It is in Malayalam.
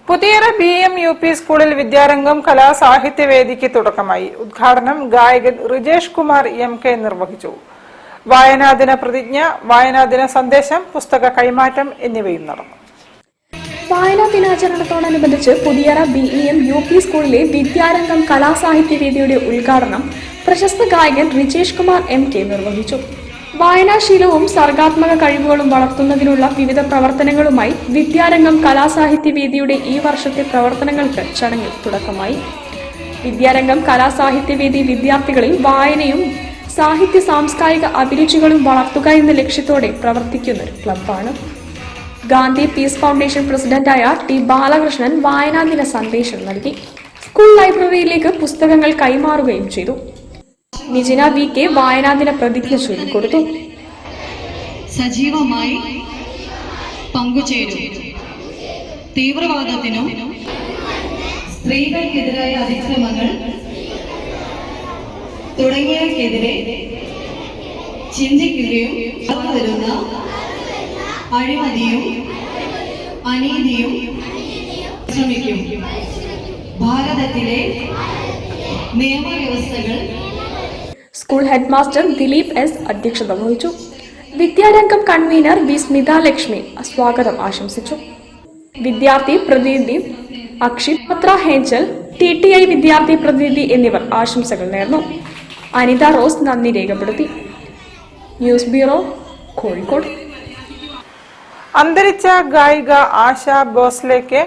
പുതിയറ BM UP സ്കൂളിൽ വിദ്യാരംഗം കലാസാഹിത്യവേദിക്ക് തുടക്കമായി. ഉദ്ഘാടനം ഗായകൻ റിജേഷ് കുമാർ MK നിർവഹിച്ചു. വായനാദിന പ്രതിജ്ഞ, വായനാദിന സന്ദേശം, പുസ്തക കൈമാറ്റം എന്നിവയും നടന്നു. വായനാ ദിനാചരണത്തോടനുബന്ധിച്ച് പുതിയറ BEM UP സ്കൂളിലെ വിദ്യാരംഗം കലാസാഹിത്യവേദിയുടെ ഉദ്ഘാടനം പ്രശസ്ത ഗായകൻ റിജേഷ് കുമാർ MK നിർവഹിച്ചു. വായനാശീലവും സർഗാത്മക കഴിവുകളും വളർത്തുന്നതിനുള്ള വിവിധ പ്രവർത്തനങ്ങളുമായി വിദ്യാരംഗം കലാസാഹിത്യവേദിയുടെ ഈ വർഷത്തെ പ്രവർത്തനങ്ങൾക്ക് ചടങ്ങിൽ തുടക്കമായി. വിദ്യാരംഗം കലാസാഹിത്യവേദി വിദ്യാർത്ഥികളിൽ വായനയും സാഹിത്യ സാംസ്കാരിക അഭിരുചികളും വളർത്തുക എന്ന ലക്ഷ്യത്തോടെ പ്രവർത്തിക്കുന്ന ഒരു ക്ലബ്ബാണ്. ഗാന്ധി പീസ് ഫൗണ്ടേഷൻ പ്രസിഡന്റായ T. ബാലകൃഷ്ണൻ വായനാദിന സന്ദേശം നൽകി. സ്കൂൾ ലൈബ്രറിയിലേക്ക് പുസ്തകങ്ങൾ കൈമാറുകയും ചെയ്തു. നിജിന VK വായനാദിന പ്രതിജ്ഞ ചൊല്ലിക്കൊടുത്തു. സജീവമായി പങ്കുചേരും, തീവ്രവാദത്തിനും സ്ത്രീകൾക്കെതിരായ അതിക്രമങ്ങൾ തുടങ്ങിയവയ്ക്കെതിരെ ചിന്തിക്കുകയും വരുന്ന അഴിമതിയും അനീതിയും ശ്രമിക്കും. ഭാരതത്തിലെ നിയമവ്യവസ്ഥകൾ. സ്കൂൾ ഹെഡ്മാസ്റ്റർ ദിലീപ് S അധ്യക്ഷത വഹിച്ചു. വിദ്യാരംഗം കൺവീനർ V. സ്മിത ലക്ഷ്മി സ്വാഗതം ആശംസിച്ചു. വിദ്യാർത്ഥി പ്രതിനിധി അക്ഷിത് പത്ര ഹേഞ്ചൽ, TTI വിദ്യാർത്ഥി പ്രതിനിധി എന്നിവർ ആശംസകൾ നേർന്നു. അനിത റോസ് നന്ദി രേഖപ്പെടുത്തി. News bureau, Kozhikode. അന്തരിച്ച ഗായിക ആശ ഭോസ്ലെക്ക്